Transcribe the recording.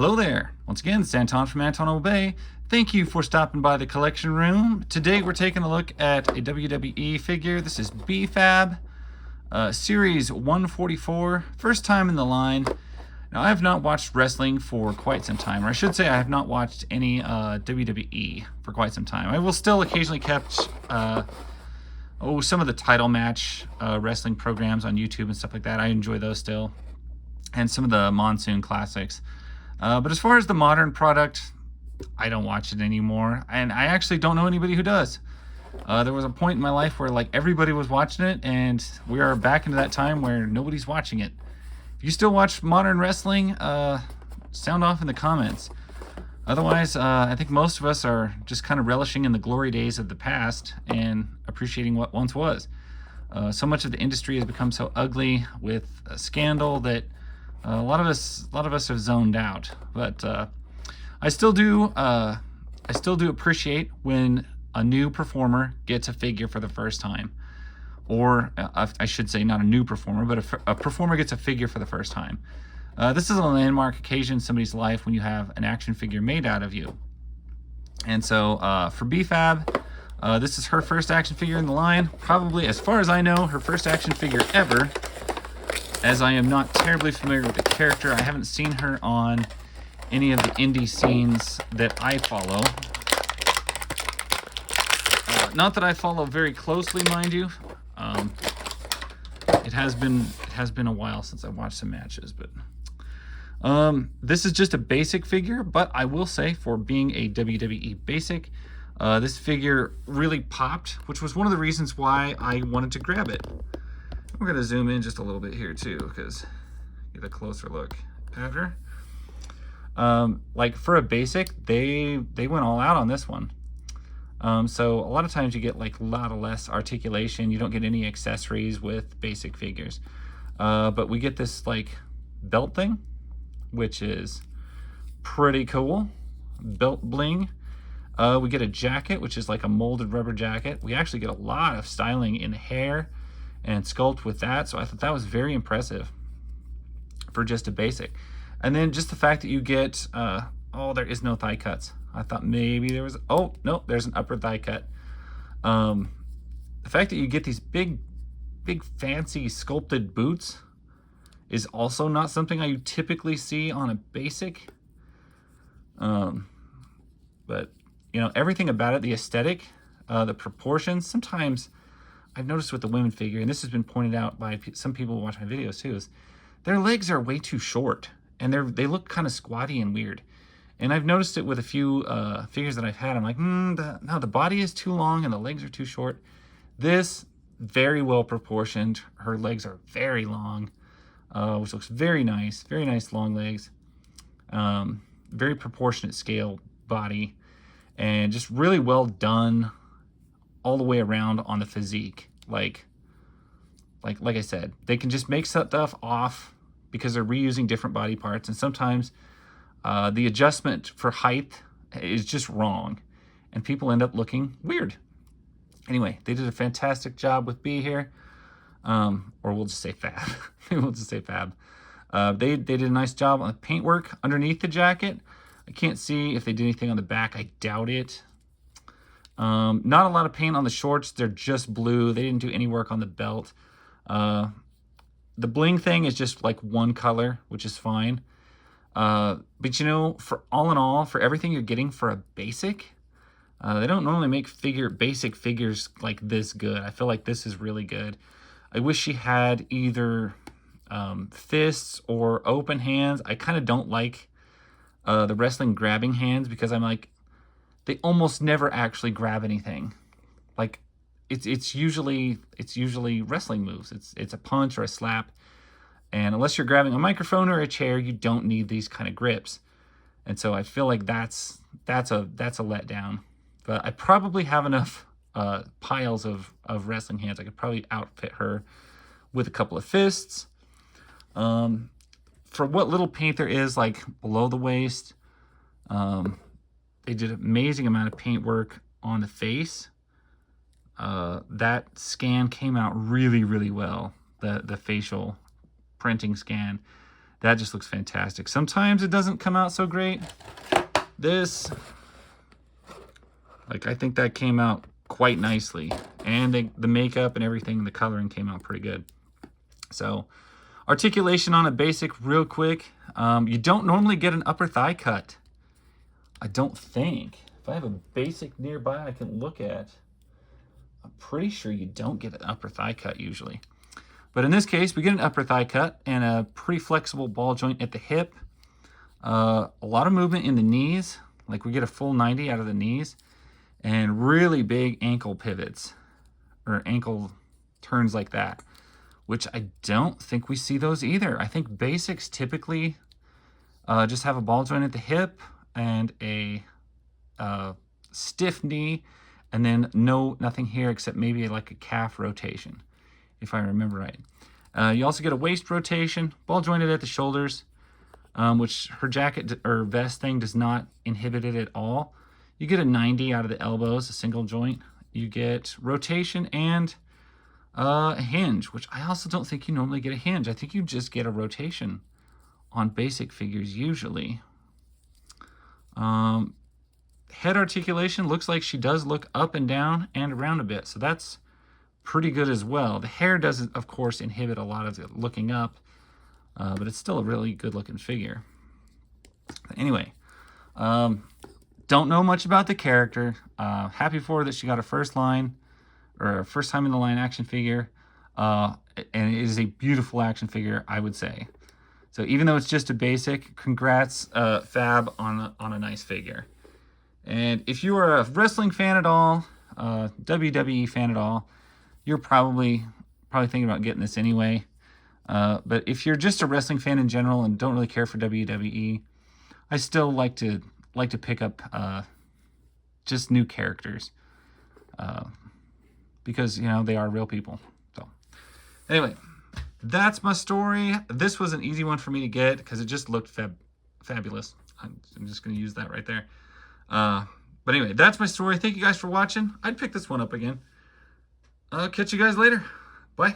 Hello there. Once again, it's Anton from Anton Obey. Thank you for stopping by the collection room. Today we're taking a look at a WWE figure. This is B-Fab, Series 144. First time in the line. Now, I have not watched wrestling for quite some time, or I should say I have not watched any WWE for quite some time. I will still occasionally catch some of the title match wrestling programs on YouTube and stuff like that. I enjoy those still. And some of the Monsoon Classics. But as far as the modern product, I don't watch it anymore, and I actually don't know anybody who does. There was a point in my life where like everybody was watching it, and we are back into that time where nobody's watching it. If you still watch modern wrestling, sound off in the comments. Otherwise, I think most of us are just kind of relishing in the glory days of the past and appreciating what once was. So much of the industry has become so ugly with a scandal that a lot of us have zoned out, but I still do appreciate when a new performer gets a figure for the first time, or I should say not a new performer, but a performer gets a figure for the first time. This is a landmark occasion in somebody's life when you have an action figure made out of you. And so for B-Fab, this is her first action figure in the line, probably, as far as I know, her first action figure ever. As I am not terribly familiar with the character, I haven't seen her on any of the indie scenes that I follow. Not that I follow very closely, mind you. It has been a while since I watched some matches, but this is just a basic figure. But I will say, for being a WWE Basic, this figure really popped, which was one of the reasons why I wanted to grab it. We're going to zoom in just a little bit here too, because get a closer look at her. Like for a basic, they went all out on this one. So a lot of times you get like a lot of less articulation. You don't get any accessories with basic figures. But we get this like belt thing, which is pretty cool. Belt bling. We get a jacket, which is like a molded rubber jacket. We actually get a lot of styling in hair and sculpt with that, so I thought that was very impressive for just a basic. And then just the fact that you get there is no thigh cuts. I thought maybe there was, oh no, there's an upper thigh cut. The fact that you get these big fancy sculpted boots is also not something I typically see on a basic. But you know, everything about it, the aesthetic, the proportions, sometimes I've noticed with the women figure, and this has been pointed out by some people who watch my videos too, is their legs are way too short, and they look kind of squatty and weird. And I've noticed it with a few figures that I've had. I'm like, no, the body is too long and the legs are too short. This, very well proportioned. Her legs are very long, which looks very nice long legs. Very proportionate scale body, and just really well done all the way around on the physique. Like I said, they can just make stuff off because they're reusing different body parts, and sometimes the adjustment for height is just wrong, and people end up looking weird. Anyway, they did a fantastic job with B here, or we'll just say Fab. We'll just say Fab. They did a nice job on the paintwork underneath the jacket. I can't see if they did anything on the back. I doubt it. Not a lot of paint on the shorts. They're just blue. They didn't do any work on the belt. The bling thing is just like one color, which is fine. But you know, for all in all, for everything you're getting for a basic, they don't normally make basic figures like this good. I feel like this is really good. I wish she had either fists or open hands. I kind of don't like the wrestling grabbing hands, because I'm like, they almost never actually grab anything. Like it's usually wrestling moves. It's a punch or a slap, and unless you're grabbing a microphone or a chair, you don't need these kind of grips. And so I feel like that's a letdown. But I probably have enough piles of wrestling hands. I could probably outfit her with a couple of fists. For what little paint there is like below the waist, they did an amazing amount of paint work on the face. That scan came out really well. The facial printing scan That just looks fantastic. Sometimes it doesn't come out so great. This, like, I think that came out quite nicely. And the makeup and everything, the coloring came out pretty good. So, articulation on a basic real quick. You don't normally get an upper thigh cut. I don't think. If I have a basic nearby I can look at, I'm pretty sure you don't get an upper thigh cut usually. But in this case, we get an upper thigh cut and a pretty flexible ball joint at the hip. A lot of movement in the knees. Like we get a full 90 out of the knees. And really big ankle pivots. Or ankle turns like that. Which I don't think we see those either. I think basics typically just have a ball joint at the hip and a stiff knee. And then nothing here except maybe like a calf rotation, if I remember right. You also get a waist rotation, ball jointed at the shoulders, which her jacket or vest thing does not inhibit it at all. You get a 90 out of the elbows, a single joint. You get rotation and a hinge, which I also don't think you normally get a hinge. I think you just get a rotation on basic figures usually. Head articulation looks like she does look up and down and around a bit, so that's pretty good as well. The hair doesn't, of course, inhibit a lot of the looking up, but it's still a really good looking figure. Anyway, don't know much about the character. Happy for her that she got a first line, or a first time in the line action figure, and it is a beautiful action figure, I would say. So even though it's just a basic, congrats, Fab, on a nice figure. And if you are a wrestling fan at all, WWE fan at all, you're probably thinking about getting this anyway. But if you're just a wrestling fan in general and don't really care for WWE, I still like to pick up just new characters because they are real people. So anyway, that's my story. This was an easy one for me to get because it just looked fabulous. I'm just going to use that right there. But anyway, that's my story. Thank you guys for watching. I'd pick this one up again. I'll catch you guys later. Bye.